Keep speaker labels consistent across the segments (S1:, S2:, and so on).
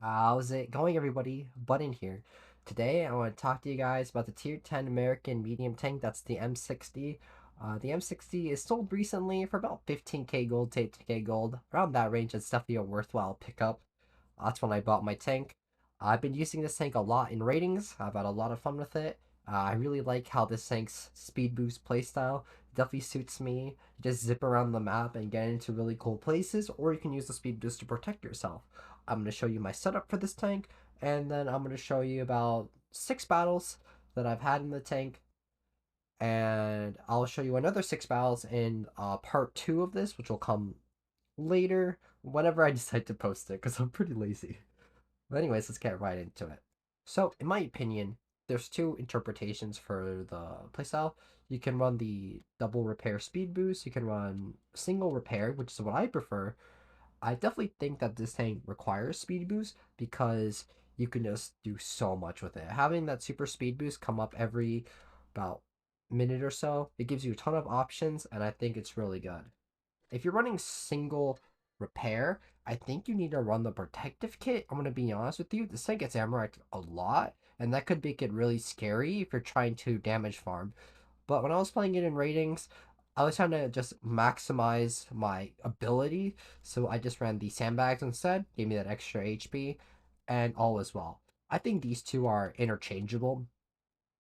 S1: How's it going, everybody? Button here. Today, I want to talk to you guys about the Tier 10 American medium tank. That's the M60. The M60 is sold recently for about 15k gold to 8k gold. Around that range, it's definitely a worthwhile pickup. That's when I bought my tank. I've been using this tank a lot in ratings. I've had a lot of fun with it. I really like how this tank's speed boost playstyle definitely suits me. You just zip around the map and get into really cool places, or you can use the speed boost to protect yourself. I'm going to show you my setup for this tank, and then I'm going to show you about 6 battles that I've had in the tank, and I'll show you another 6 battles in part 2 of this, which will come later whenever I decide to post it, because I'm pretty lazy. But anyways, let's get right into it. So, in my opinion, there's two interpretations for the playstyle. You can run the double repair speed boost. You can run single repair, which is what I prefer. I definitely think that this tank requires speed boost because you can just do so much with it. Having that super speed boost come up every about minute or so, it gives you a ton of options, and I think it's really good. If you're running single repair, I think you need to run the protective kit. I'm gonna be honest with you, this thing gets ammo a lot, and that could make it really scary if you're trying to damage farm. But when I was playing it in ratings, I was trying to just maximize my ability, so I just ran the sandbags instead, gave me that extra HP, and all was well. I think these two are interchangeable,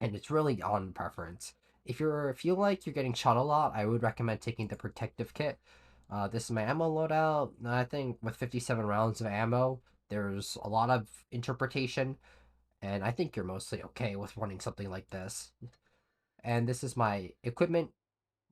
S1: and it's really on preference. If you feel like you're getting shot a lot, I would recommend taking the protective kit. This is my ammo loadout. And I think with 57 rounds of ammo, there's a lot of interpretation, and I think you're mostly okay with running something like this. And this is my equipment.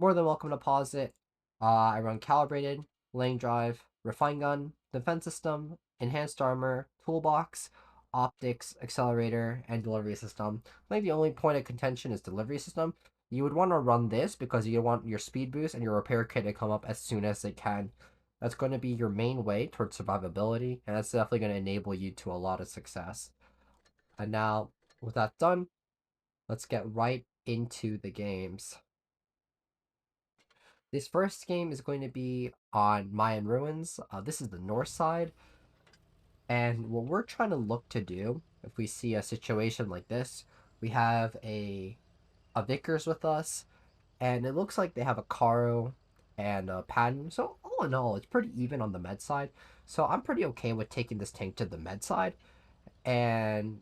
S1: More than welcome to pause it. I run calibrated, lane drive, refine gun, defense system, enhanced armor, toolbox, optics, accelerator, and delivery system. I think the only point of contention is delivery system. You would want to run this because you want your speed boost and your repair kit to come up as soon as it can. That's going to be your main way towards survivability, and that's definitely going to enable you to a lot of success. And now, with that done, let's get right into the games. This first game is going to be on Mayan ruins. This is the north side, and what we're trying to look to do, if we see a situation like this, we have a Vickers with us, and it looks like they have a Caro and a Patton. So all in all, it's pretty even on the med side. So I'm pretty okay with taking this tank to the med side and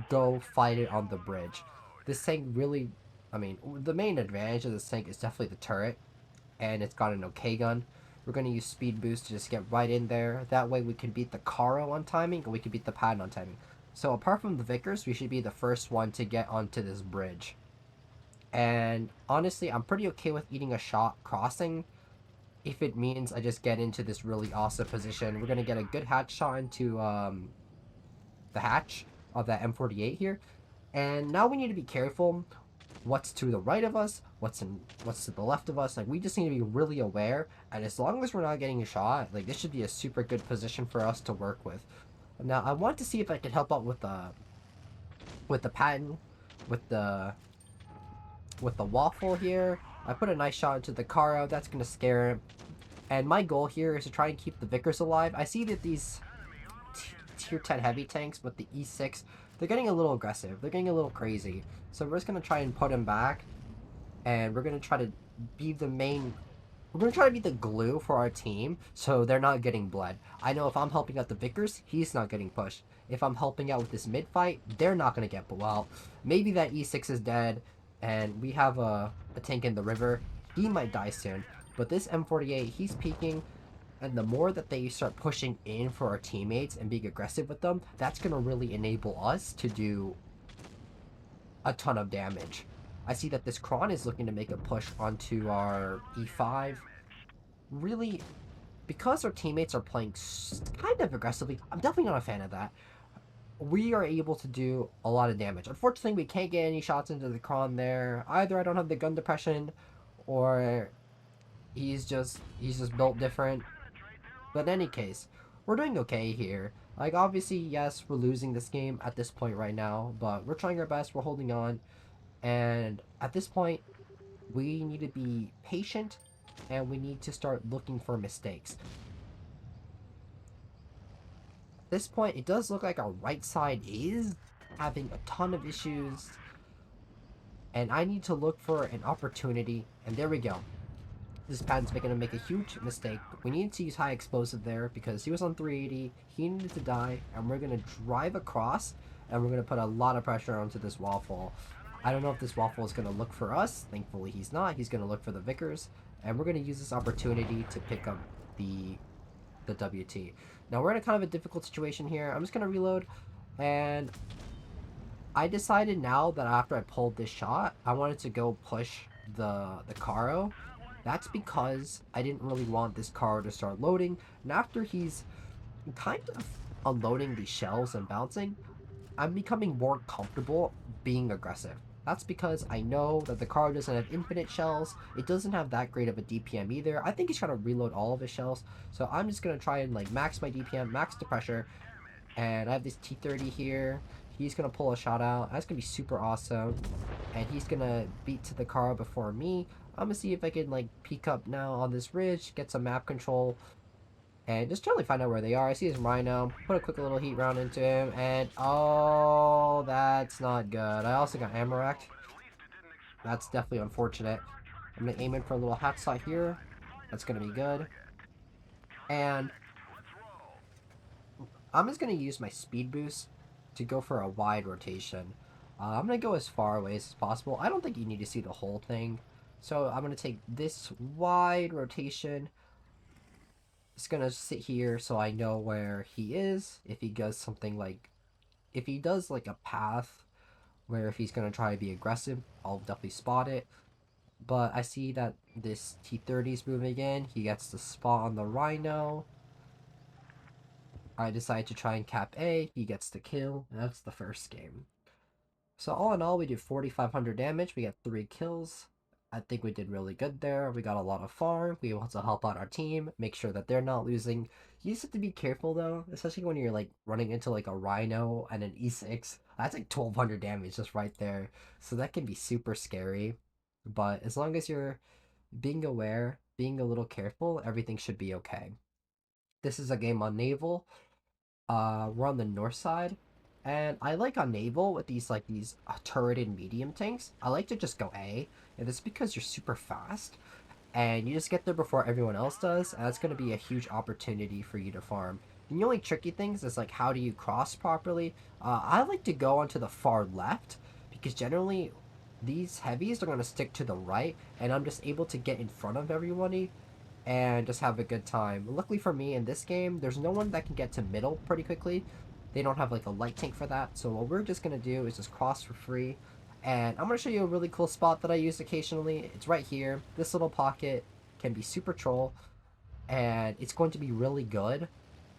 S1: go fight it on the bridge. This tank really, I mean, the main advantage of this tank is definitely the turret, and it's got an okay gun. We're going to use speed boost to just get right in there. That way we can beat the Caro on timing, and we can beat the Patton on timing. So apart from the Vickers, we should be the first one to get onto this bridge. And honestly, I'm pretty okay with eating a shot crossing if it means I just get into this really awesome position. We're going to get a good hatch shot into the hatch of that M48 here. And now we need to be careful what's to the right of us, what's to the left of us. Like, we just need to be really aware. And as long as we're not getting a shot, like, this should be a super good position for us to work with. Now I want to see if I can help out with the pattern, with the waffle here. I put a nice shot into the Caro. That's gonna scare him. And my goal here is to try and keep the Vickers alive. I see that these tier 10 heavy tanks with the E6, they're getting a little aggressive. They're getting a little crazy. So we're just gonna try and put him back, and we're gonna try to be the main. We're gonna try to be the glue for our team, so they're not getting bled. I know if I'm helping out the Vickers, he's not getting pushed. If I'm helping out with this mid fight, they're not gonna get well. Maybe that E6 is dead, and we have a tank in the river. He might die soon. But this M48, he's peeking, and the more that they start pushing in for our teammates and being aggressive with them, that's gonna really enable us to do a ton of damage. I see that this Kron is looking to make a push onto our E5. Really, because our teammates are playing kind of aggressively, I'm definitely not a fan of that. We are able to do a lot of damage. Unfortunately, we can't get any shots into the Kron there. Either I don't have the gun depression, or he's just built different. But in any case, we're doing okay here. Like, obviously, yes, we're losing this game at this point right now, but we're trying our best. We're holding on. And at this point, we need to be patient, and we need to start looking for mistakes. this point, it does look like our right side is having a ton of issues, and I need to look for an opportunity, and there we go. This Patton's going to make a huge mistake. We need to use high explosive there because he was on 380, he needed to die, and we're going to drive across, and we're going to put a lot of pressure onto this waffle. I don't know if this waffle is going to look for us. Thankfully he's not. He's going to look for the Vickers, and we're going to use this opportunity to pick up the WT. Now we're in a kind of a difficult situation here. I'm just going to reload, and I decided now that after I pulled this shot, I wanted to go push the Caro. That's because I didn't really want this Caro to start loading, and after he's kind of unloading these shells and bouncing, I'm becoming more comfortable being aggressive. That's because I know that the Caro doesn't have infinite shells. It doesn't have that great of a DPM either. I think he's trying to reload all of his shells, so I'm just going to try and like max my DPM, max the pressure, and I have this T30 here. He's going to pull a shot out. That's going to be super awesome. And he's going to beat to the Caro before me. I'm going to see if I can like peek up now on this ridge, get some map control, and just totally find out where they are. I see his Rhino. Put a quick little heat round into him, and oh, that's not good. I also got ammo racked. That's definitely unfortunate. I'm going to aim in for a little hat shot here. That's going to be good. And I'm just going to use my speed boost to go for a wide rotation. I'm going to go as far away as possible. I don't think you need to see the whole thing. So I'm going to take this wide rotation. It's going to sit here so I know where he is. If he does something like... If he does like a path where if he's going to try to be aggressive, I'll definitely spot it. But I see that this T30 is moving in. He gets the spot on the Rhino. I decide to try and cap A. He gets the kill. And that's the first game. So all in all, we do 4,500 damage. We got 3 kills. I think we did really good there. We got a lot of farm. We want to help out our team, make sure that they're not losing. You just have to be careful though, especially when you're like running into like a Rhino and an E6. That's like 1,200 damage just right there. So that can be super scary. But as long as you're being aware, being a little careful, everything should be okay. This is a game on Naval. We're on the north side, and I like on Naval with these turreted medium tanks. I like to just go A, and it's because you're super fast, and you just get there before everyone else does, and that's going to be a huge opportunity for you to farm. And the only tricky things is like how do you cross properly. I like to go onto the far left because generally these heavies are going to stick to the right, and I'm just able to get in front of everybody and just have a good time. Luckily for me in this game, there's no one that can get to middle pretty quickly. They don't have like a light tank for that, so what we're just gonna do is just cross for free. And I'm gonna show you a really cool spot that I use occasionally. It's right here. This little pocket can be super troll, and it's going to be really good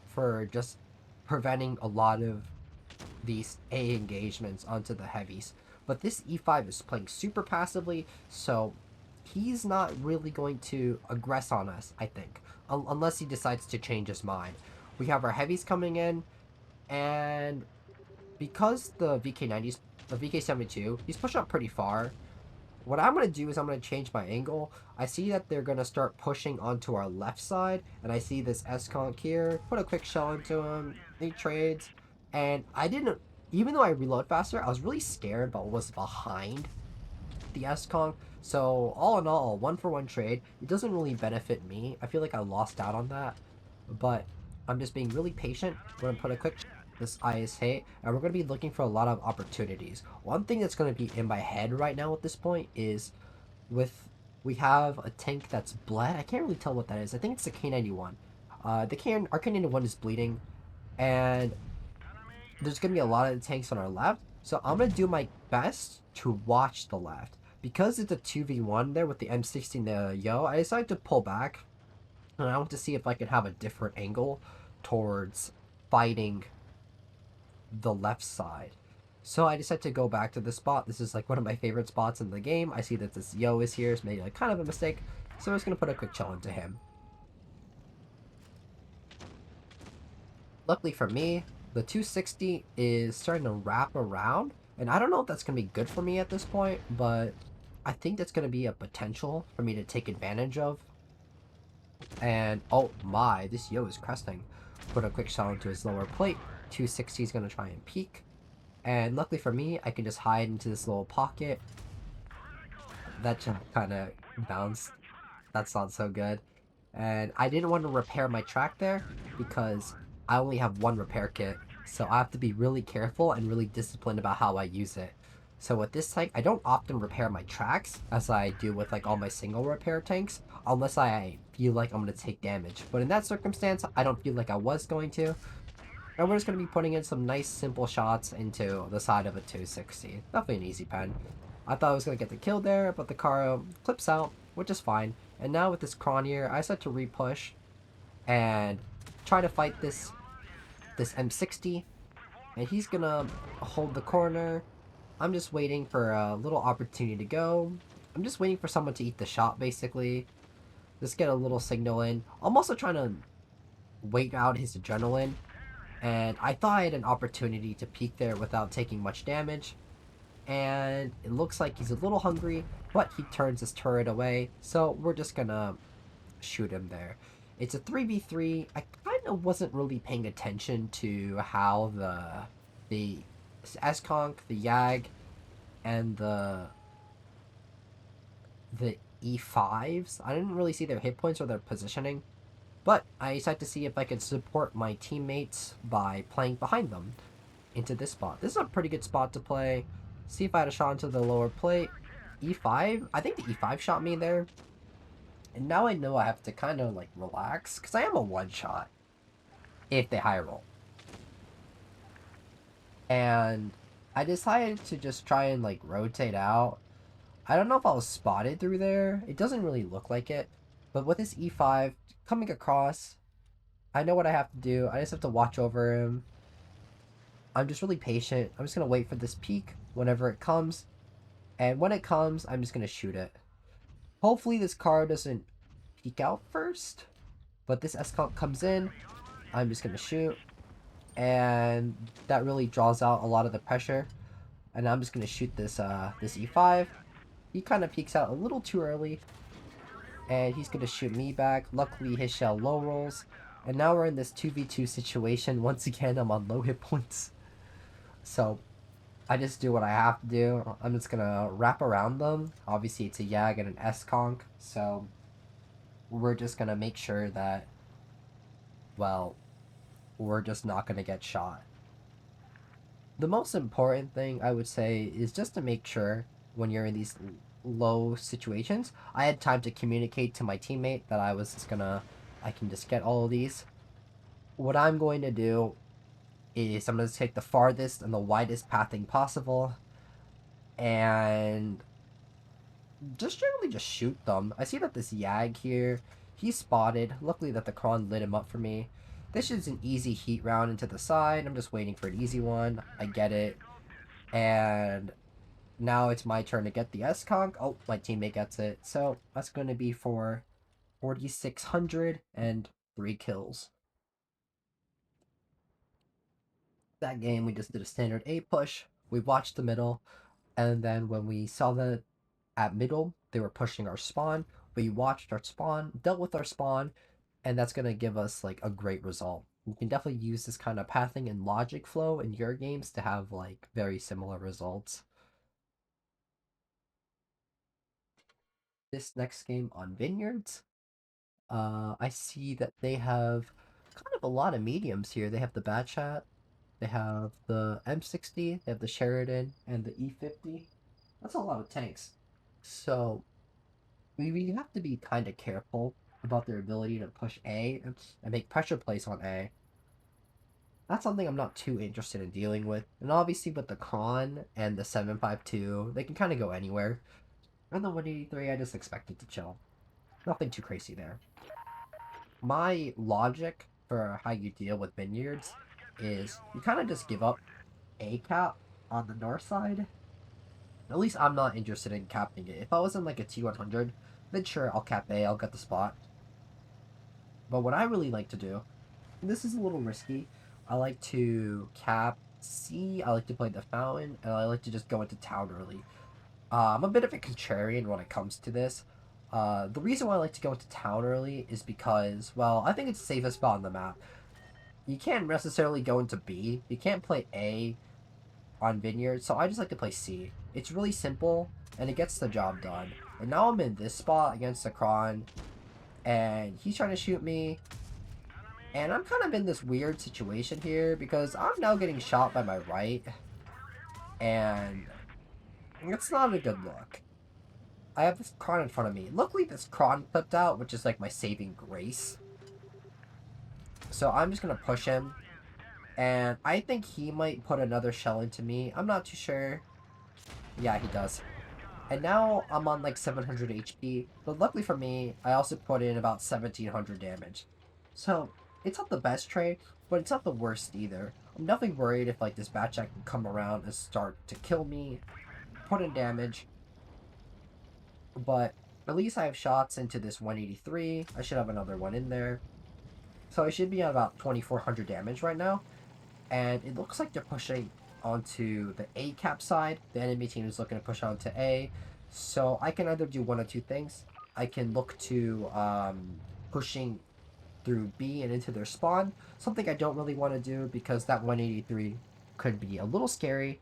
S1: for just preventing a lot of these A engagements onto the heavies. But this E5 is playing super passively, so he's not really going to aggress on us, I think, unless he decides to change his mind. We have our heavies coming in, and because the VK90's, the VK72, he's pushed up pretty far. What I'm going to do is I'm going to change my angle. I see that they're going to start pushing onto our left side, and I see this S-Conk here. Put a quick shell into him. He trades, and I didn't, even though I reload faster, I was really scared about what was behind the S-Conk. So all in all, 1-for-1 trade. It doesn't really benefit me. I feel like I lost out on that, but I'm just being really patient. We're gonna put a quick this IS hit, and we're gonna be looking for a lot of opportunities. One thing that's gonna be in my head right now at this point is we have a tank that's bled. I can't really tell what that is. I think it's the K91. Our K91 is bleeding, and there's gonna be a lot of tanks on our left. So I'm gonna do my best to watch the left. Because it's a 2v1 there with the M60 and the Yo, I decided to pull back. And I want to see if I can have a different angle towards fighting the left side. So I decided to go back to this spot. This is like one of my favorite spots in the game. I see that this Yo is here. It's made like kind of a mistake. So I'm just going to put a quick chill into him. Luckily for me, the 260 is starting to wrap around. And I don't know if that's going to be good for me at this point, but I think that's going to be a potential for me to take advantage of. And oh my, this Yo is cresting. put a quick shot into his lower plate. 260 is going to try and peek. And luckily for me, I can just hide into this little pocket. That just kind of bounced. That's not so good. And I didn't want to repair my track there because I only have one repair kit. So I have to be really careful and really disciplined about how I use it. So with this tank, I don't often repair my tracks as I do with like all my single repair tanks, unless I feel like I'm going to take damage. But in that circumstance, I don't feel like I was going to. And we're just going to be putting in some nice simple shots into the side of a 260. Definitely an easy pen. I thought I was going to get the kill there, but the car clips out, which is fine. And now with this cron here, I set to repush and try to fight this M60. And he's going to hold the corner. I'm just waiting for a little opportunity to go. I'm just waiting for someone to eat the shot, basically. Just get a little signal in. I'm also trying to wait out his adrenaline. And I thought I had an opportunity to peek there without taking much damage. And it looks like he's a little hungry, but he turns his turret away. So we're just gonna shoot him there. It's a 3v3. I kind of wasn't really paying attention to how the S-Conk, the Yag, and the E5s, I didn't really see their hit points or their positioning. But I decided to see if I could support my teammates by playing behind them into this spot. This is a pretty good spot to play. See if I had a shot into the lower plate. E5? I think the E5 shot me there. And now I know I have to kind of like relax, because I am a one-shot if they high roll. And I decided to just try and like rotate out. I don't know if I was spotted through there. It doesn't really look like it. But with this E5 coming across, I know what I have to do. I just have to watch over him. I'm just really patient. I'm just going to wait for this peak whenever it comes. And when it comes, I'm just going to shoot it. Hopefully this car doesn't peek out first. But this S-Comp comes in. I'm just going to shoot. And that really draws out a lot of the pressure. And I'm just going to shoot this this E5. He kind of peeks out a little too early. And he's going to shoot me back. Luckily, his shell low rolls. And now we're in this 2v2 situation. Once again, I'm on low hit points. So, I just do what I have to do. I'm just going to wrap around them. Obviously, it's a Yag and an S-Conk. So, we're just going to make sure that, well, we're just not going to get shot. The most important thing, I would say, is just to make sure when you're in these low situations, I had time to communicate to my teammate that I can just get all of these. What I'm going to do is I'm going to take the farthest and the widest pathing possible and just generally just shoot them. I see that this Yag here, he's spotted. Luckily that the cron lit him up for me. This is an easy heat round into the side. I'm just waiting for an easy one. I get it. And now it's my turn to get the S-Conk. Oh, my teammate gets it. So that's going to be for 4,600 and 3 kills. That game, we just did a standard A push. We watched the middle. And then when we saw that at middle, they were pushing our spawn. We watched our spawn, dealt with our spawn, and that's going to give us like a great result. You can definitely use this kind of pathing and logic flow in your games to have like very similar results. This next game on Vineyards, I see that they have kind of a lot of mediums here. They have the Batchat, they have the M60, they have the Sheridan, and the E50. That's a lot of tanks. So we have to be kind of careful about their ability to push A and make pressure plays on A. That's something I'm not too interested in dealing with. And obviously with the Kron and the 752, they can kind of go anywhere. And the 183, I just expected to chill. Nothing too crazy there. My logic for how you deal with Vineyards is you kind of just give up A cap on the north side. At least I'm not interested in capping it. If I was in like a T100, then sure, I'll cap A, I'll get the spot. But what I really like to do, and this is a little risky, I like to cap C, I like to play the fountain, and I like to just go into town early. I'm a bit of a contrarian when it comes to this. The reason why I like to go into town early is because, well, I think it's the safest spot on the map. you can't necessarily go into B. You can't play A on Vineyards, so I just like to play C. It's really simple, and it gets the job done. And now I'm in this spot against the Kron, and he's trying to shoot me, and I'm kind of in this weird situation here, because I'm now getting shot by my right, and it's not a good look. I have this Kron in front of me. Luckily, this Kron clipped out, which is like my saving grace. So I'm just going to push him, and I think he might put another shell into me. I'm not too sure. Yeah, he does. And now I'm on like 700 HP, but luckily for me, I also put in about 1700 damage. So, it's not the best trade, but it's not the worst either. I'm definitely worried if like this Batjack can come around and start to kill me, put in damage, but at least I have shots into this 183. I should have another one in there. So I should be at about 2400 damage right now, and it looks like they're pushing onto the A cap side. The enemy team is looking to push onto A, so I can either do one of two things. I can look to pushing through B and into their spawn, something I don't really want to do because that 183 could be a little scary.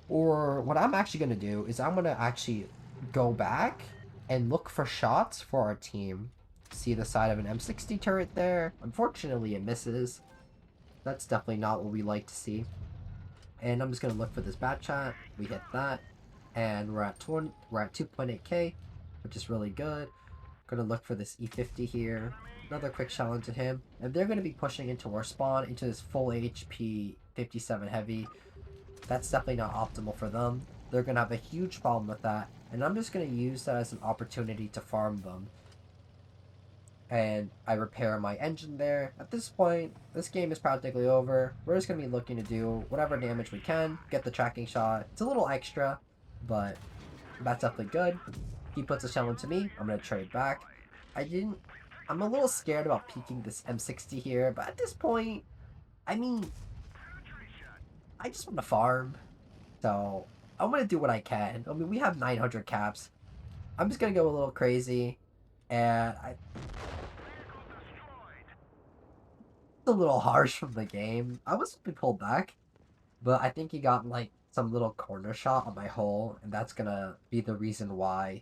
S1: Or what I'm actually going to do is I'm going to actually go back and look for shots for our team. See the side of an M60 turret there. Unfortunately, it misses. That's definitely not what we like to see. And I'm just gonna look for this bat chat. We hit that, and we're at 2.8k, which is really good. Gonna look for this E50 here. Another quick shell into him, and they're gonna be pushing into our spawn into this full HP 57 heavy. That's definitely not optimal for them. They're gonna have a huge problem with that, and I'm just gonna use that as an opportunity to farm them. And I repair my engine there. At this point, this game is practically over. We're just going to be looking to do whatever damage we can, get the tracking shot. It's a little extra, but that's definitely good. He puts a shell into me. I'm going to trade back. I'm a little scared about peeking this M60 here, but at this point, I mean, I just want to farm. So I'm going to do what I can. I mean, we have 900 caps. I'm just going to go a little crazy, and a little harsh from the game. I was pulled back, but I think he got like some little corner shot on my hole, and that's gonna be the reason why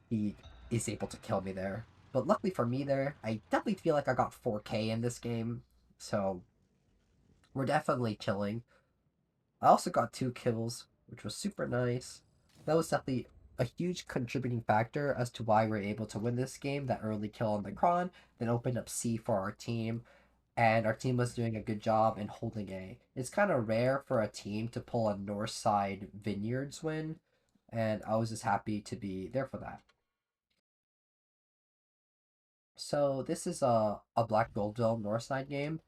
S1: he is able to kill me there. But luckily for me there, I definitely feel like I got 4k in this game, so we're definitely chilling. I also got 2 kills, which was super nice. That was definitely a huge contributing factor as to why we're able to win this game. That early kill on the Kron, then opened up C for our team, and our team was doing a good job in holding A. It's kind of rare for a team to pull a North Side Vineyards win, and I was just happy to be there for that. So this is a Black Goldville North Side game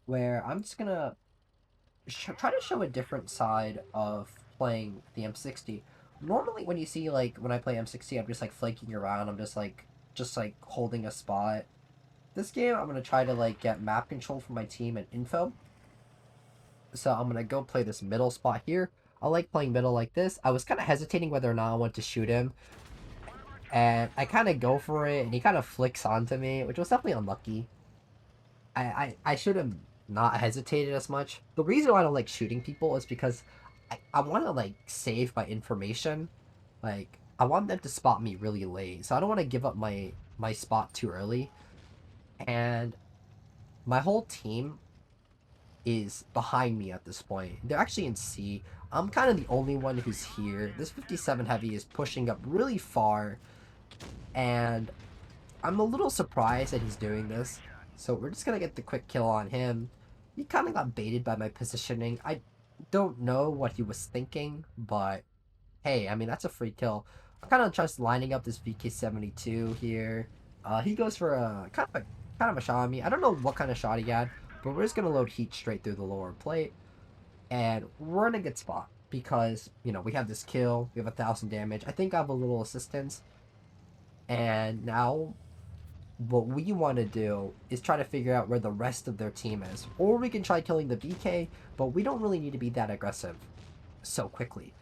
S1: where I'm just gonna try to show a different side of playing the M60. Normally, when you see like when I play M60, I'm just like flanking around. I'm just like holding a spot. This game, I'm gonna try to like get map control for my team and info. So I'm gonna go play this middle spot here. I like playing middle like this. I was kind of hesitating whether or not I want to shoot him, and I kind of go for it, and he kind of flicks onto me, which was definitely unlucky. I should have not hesitated as much. The reason why I don't like shooting people is because I want to like save my information. Like I want them to spot me really late, so I don't want to give up my spot too early. And my whole team is behind me at this point. They're actually in C. I'm kind of the only one who's here. This 57 heavy is pushing up really far, and I'm a little surprised that he's doing this. So we're just gonna get the quick kill on him. He kind of got baited by my positioning. I don't know what he was thinking, but hey, I mean, that's a free kill. I'm kind of just lining up this VK72 here. He goes for a kind of a shot on me. I don't know what kind of shot he had, but we're just gonna load heat straight through the lower plate, and we're in a good spot because we have this kill, we have 1,000 damage. I think I have a little assistance, and now what we want to do is try to figure out where the rest of their team is, or we can try killing the BK, but we don't really need to be that aggressive so quickly.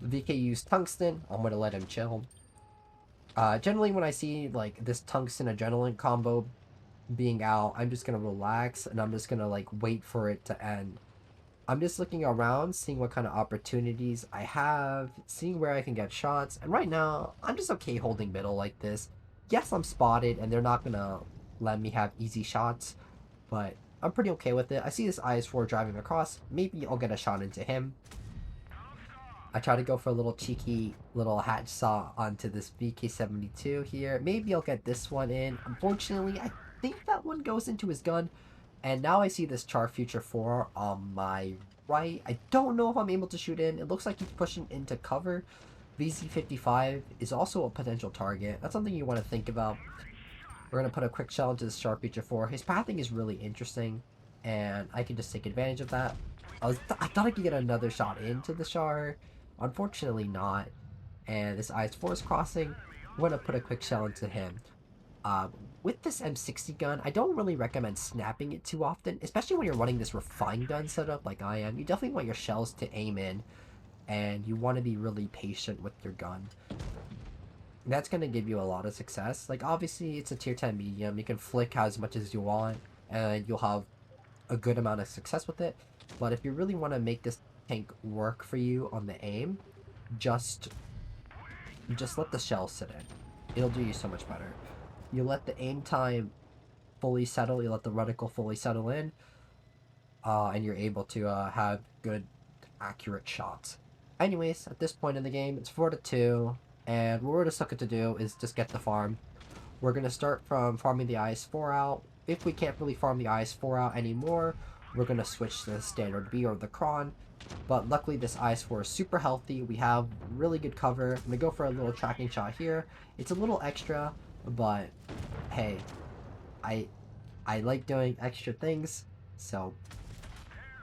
S1: VK used tungsten. I'm gonna let him chill. Generally, when I see like this tungsten adrenaline combo, being out, I'm just gonna relax and I'm just gonna like wait for it to end. I'm just looking around, seeing what kind of opportunities I have, seeing where I can get shots, and right now, I'm just okay holding middle like this. Yes, I'm spotted, and they're not gonna let me have easy shots, but I'm pretty okay with it. I see this IS-4 driving across, maybe I'll get a shot into him. I try to go for a little cheeky little hatch saw onto this VK-72 here. Maybe I'll get this one in. Unfortunately, I think that one goes into his gun. And now I see this Char Future 4 on my right. I don't know if I'm able to shoot in. It looks like he's pushing into cover. VZ-55 is also a potential target. That's something you want to think about. We're going to put a quick shell into this Char Future 4. His pathing is really interesting, and I can just take advantage of that. I thought I could get another shot into the Char. Unfortunately not. And this IS-4 is crossing. We're going to put a quick shell into him. Uh, with this M60 gun, I don't really recommend snapping it too often, especially when you're running this refined gun setup like I am. You definitely want your shells to aim in, and you want to be really patient with your gun. That's going to give you a lot of success. Like, obviously, it's a tier 10 medium. You can flick as much as you want, and you'll have a good amount of success with it. But if you really want to make this tank work for you on the aim, just let the shell sit in. It'll do you so much better. You let the aim time fully settle, you let the reticle fully settle in, and you're able to have good, accurate shots. Anyways, at this point in the game, it's 4-2, and what we're just looking to do is just get the farm. We're going to start from farming the IS-4 out. If we can't really farm the IS-4 out anymore, we're going to switch to the standard B or the Kron. But luckily this IS-4 is super healthy. We have really good cover. I'm going to go for a little tracking shot here. It's a little extra, but hey, I like doing extra things, so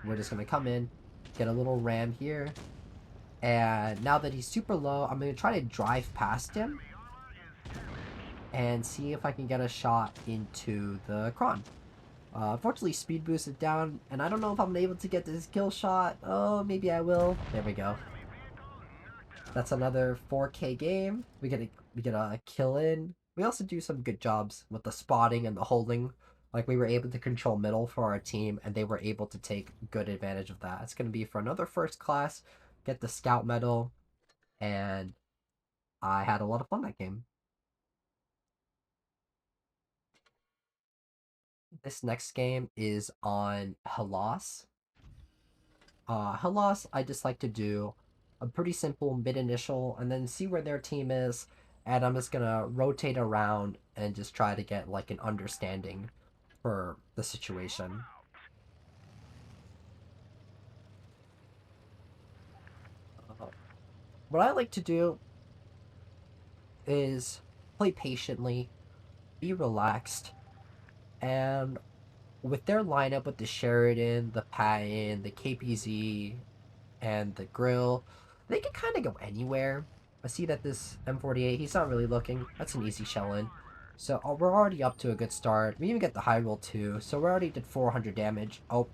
S1: we're just going to come in, get a little ram here, and now that he's super low, I'm going to try to drive past him and see if I can get a shot into the Kron. Unfortunately, speed boosted down, and I don't know if I'm able to get this kill shot. Oh, maybe I will. There we go. That's another 4K game. We get a kill in. We also do some good jobs with the spotting and the holding. Like, we were able to control middle for our team, and they were able to take good advantage of that. It's going to be for another first class, get the scout medal, and I had a lot of fun that game. This next game is on Hellas. Hellas, I just like to do a pretty simple mid initial and then see where their team is. And I'm just gonna rotate around and just try to get like an understanding for the situation. What I like to do is play patiently, be relaxed, and with their lineup with the Sheridan, the Patton, the KPZ, and the grill, they can kind of go anywhere. I see that this M48, he's not really looking. That's an easy shell in. So we're already up to a good start. We even get the high roll too. So we already did 400 damage. Oh,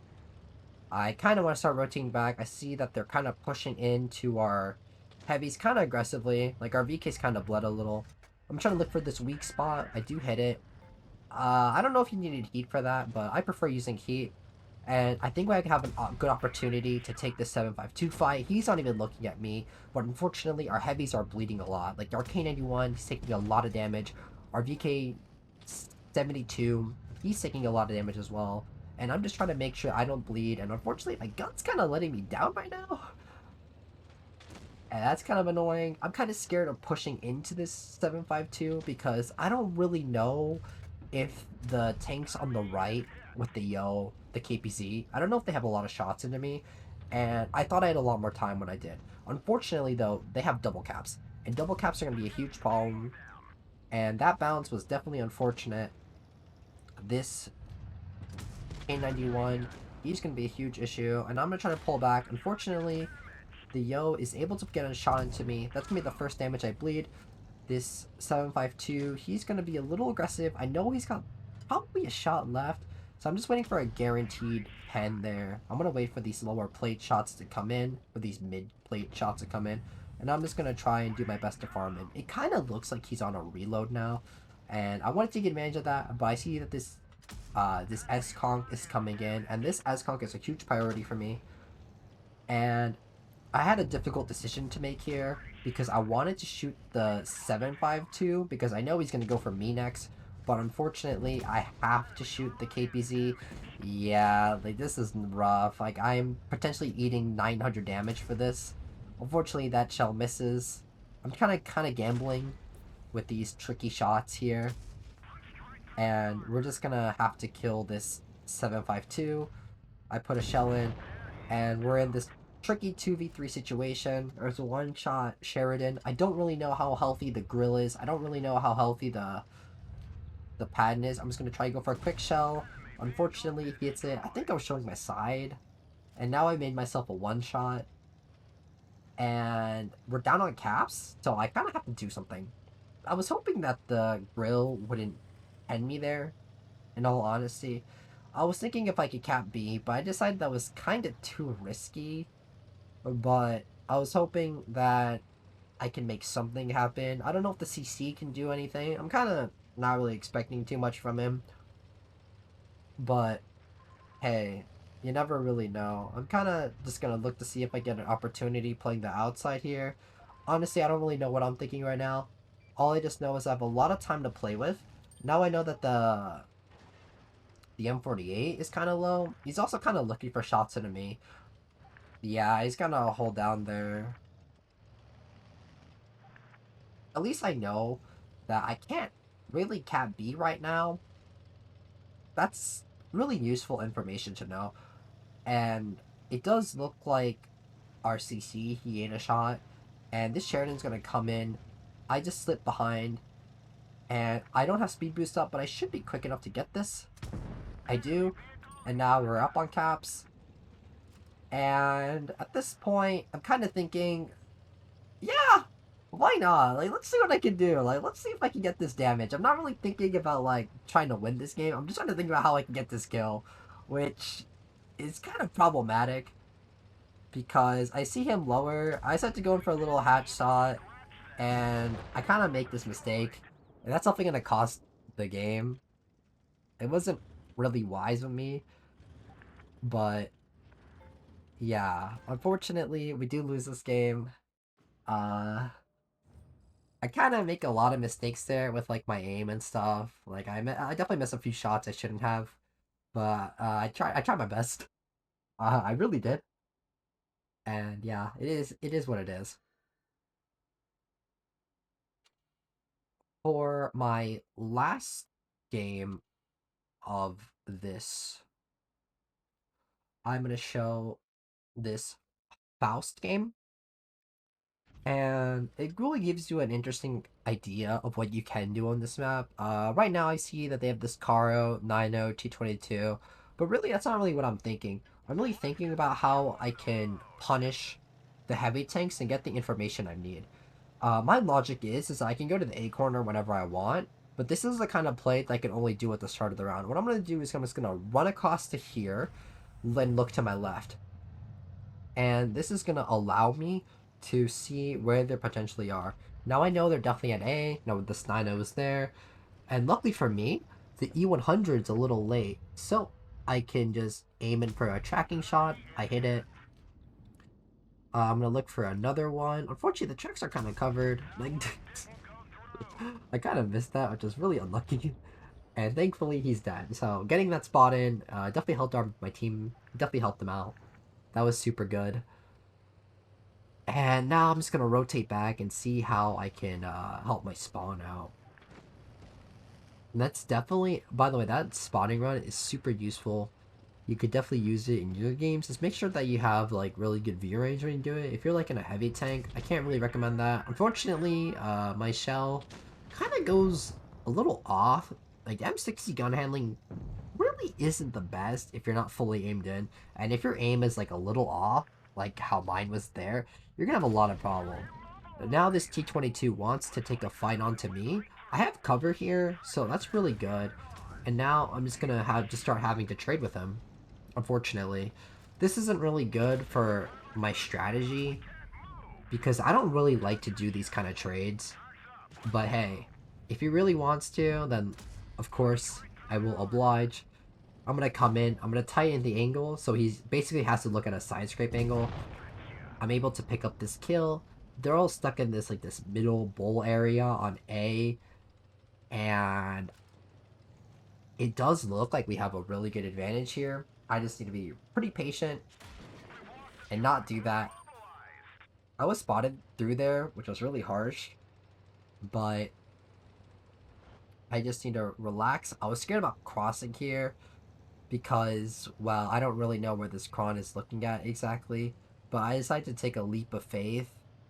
S1: I kind of want to start rotating back. I see that they're kind of pushing into our heavies kind of aggressively. Like our VK's kind of bled a little. I'm trying to look for this weak spot. I do hit it. I don't know if you needed heat for that, but I prefer using heat. And I think I have a good opportunity to take this 7.52 fight. He's not even looking at me, but unfortunately our heavies are bleeding a lot. Like our K91, he's taking a lot of damage. Our VK72, he's taking a lot of damage as well. And I'm just trying to make sure I don't bleed. And unfortunately, my gun's kind of letting me down right now. And that's kind of annoying. I'm kind of scared of pushing into this 7.52 because I don't really know if the tanks on the right with the the KPZ, I don't know if they have a lot of shots into me, and I thought I had a lot more time when I did. Unfortunately, though, they have double caps, and double caps are going to be a huge problem, and that bounce was definitely unfortunate. This K91, he's going to be a huge issue, and I'm going to try to pull back. Unfortunately, the is able to get a shot into me. That's going to be the first damage I bleed. This 7.52, he's going to be a little aggressive. I know he's got probably a shot left, so I'm just waiting for a guaranteed pen there. I'm going to wait for these lower plate shots to come in, for these mid plate shots to come in, and I'm just going to try and do my best to farm him. It kind of looks like he's on a reload now, and I wanted to take advantage of that, but I see that this this S-Conk is coming in, and this S-Conk is a huge priority for me. And I had a difficult decision to make here because I wanted to shoot the 7.52 because I know he's going to go for me next, but unfortunately I have to shoot the KPZ. Yeah, like this is rough. Like I'm potentially eating 900 damage for this. Unfortunately that shell misses. I'm kind of gambling with these tricky shots here, and we're just gonna have to kill this 7.52. I put a shell in, and we're in this tricky 2v3 situation. There's a one-shot Sheridan. I don't really know how healthy the grill is. I don't really know how healthy the pattern is. I'm just going to try to go for a quick shell. Unfortunately, he hits it. I think I was showing my side. And now I made myself a one-shot. And we're down on caps, so I kind of have to do something. I was hoping that the grill wouldn't end me there, in all honesty. I was thinking if I could cap B, but I decided that was kind of too risky. But I was hoping that I can make something happen. I don't know if the CC can do anything. I'm kind of not really expecting too much from him. But, hey, you never really know. I'm kind of just going to look to see if I get an opportunity playing the outside here. Honestly, I don't really know what I'm thinking right now. All I just know is I have a lot of time to play with. Now I know that the M48 is kind of low. He's also kind of looking for shots into me. Yeah, he's gonna hold down there. At least I know that I can't really cap B right now. That's really useful information to know. And it does look like RCC, he ate a shot. And this Sheridan's gonna come in. I just slip behind. And I don't have speed boost up, but I should be quick enough to get this. I do. And now we're up on caps. And at this point, I'm kind of thinking, yeah, why not? Like, let's see what I can do. Like, let's see if I can get this damage. I'm not really thinking about, like, trying to win this game. I'm just trying to think about how I can get this kill, which is kind of problematic because I see him lower. I decided to go in for a little hatch shot, and I kind of make this mistake, and that's something gonna cost the game. It wasn't really wise of me, but yeah, unfortunately, we do lose this game. Uh, I kind of make a lot of mistakes there with like my aim and stuff. Like I definitely miss a few shots I shouldn't have, but I tried my best. I really did, and yeah, it is what it is. For my last game of this, I'm gonna show this Faust game. And it really gives you an interesting idea of what you can do on this map. Right now I see that they have this Caro 90 T22, but really that's not really what I'm thinking. I'm really thinking about how I can punish the heavy tanks and get the information I need. My logic is I can go to the A corner whenever I want, but this is the kind of play that I can only do at the start of the round. What I'm going to do is I'm just going to run across to here, then look to my left. And this is going to allow me to see where they potentially are. Now I know they're definitely at A. No, the Snino is there. And luckily for me, the E100 is a little late. So I can just aim in for a tracking shot. I hit it. I'm going to look for another one. Unfortunately, the tracks are kind of covered. Like, I kind of missed that, which is really unlucky. And thankfully, he's dead. So getting that spot in definitely helped my team. Definitely helped them out. That was super good. And now I'm just going to rotate back and see how I can help my spawn out. And that's definitely, by the way, that spawning run is super useful. You could definitely use it in your games. Just make sure that you have like really good view range when you do it. If you're like in a heavy tank, I can't really recommend that. Unfortunately, my shell kind of goes a little off. Like M60 gun handling really isn't the best if you're not fully aimed in. And if your aim is like a little off, like how mine was there, you're gonna have a lot of problem. Now this T22 wants to take a fight onto me. I have cover here, so that's really good. And now I'm just gonna have to start having to trade with him. Unfortunately, this isn't really good for my strategy because I don't really like to do these kind of trades. But hey, if he really wants to, then of course I will oblige. I'm gonna come in. I'm gonna tighten the angle so he basically has to look at a side scrape angle. I'm able to pick up this kill. They're all stuck in this like this middle bowl area on A, and it does look like we have a really good advantage here. I just need to be pretty patient and not do that. I was spotted through there, which was really harsh, but I just need to relax. I was scared about crossing here because, well, I don't really know where this cron is looking at exactly, but I decided to take a leap of faith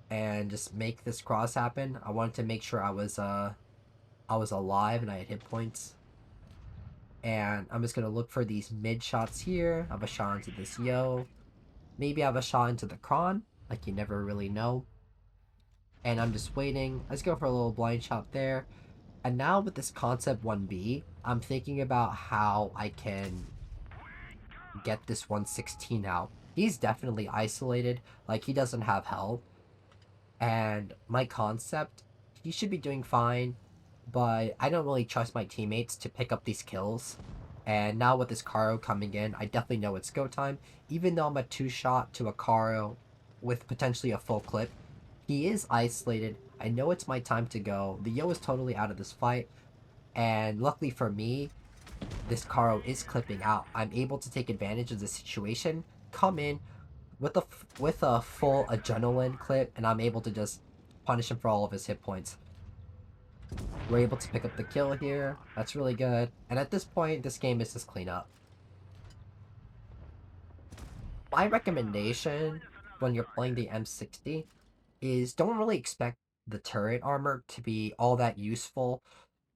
S1: and just make this cross happen. I wanted to make sure I was alive and I had hit points. And I'm just gonna look for these mid shots here. I have a shot into this yo. Maybe I have a shot into the cron. Like you never really know. And I'm just waiting. Let's go for a little blind shot there. And now with this concept 1B, I'm thinking about how I can get this 116 out. He's definitely isolated. Like he doesn't have help. And my concept, he should be doing fine, but I don't really trust my teammates to pick up these kills. And now with this Caro coming in, I definitely know it's go time. Even though I'm a 2-shot to a Caro with potentially a full clip, he is isolated. I know it's my time to go. The Yo is totally out of this fight. And luckily for me, this Caro is clipping out. I'm able to take advantage of the situation, come in, with a full adrenaline clip, and I'm able to just punish him for all of his hit points. We're able to pick up the kill here. That's really good. And at this point, this game is just clean up. My recommendation when you're playing the M60 is don't really expect the turret armor to be all that useful.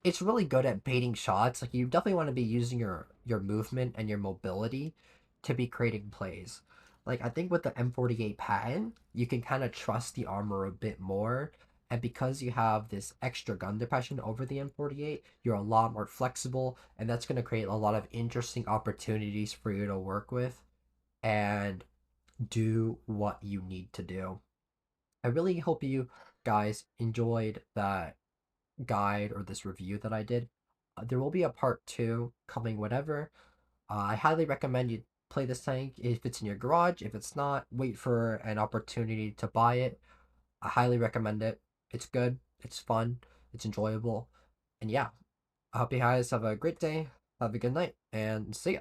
S1: It's really good at baiting shots. Like you definitely want to be using your movement and your mobility to be creating plays. Like I think with the M48 patent, you can kind of trust the armor a bit more. And because you have this extra gun depression over the M48, you're a lot more flexible, and that's going to create a lot of interesting opportunities for you to work with and do what you need to do. I really hope you guys enjoyed that guide or this review that I did. There will be a part 2 coming whatever. I highly recommend you play this tank if it's in your garage. If it's not, wait for an opportunity to buy it. I highly recommend it. It's good, it's fun, it's enjoyable. And yeah, I hope you guys have a great day, have a good night, and see ya.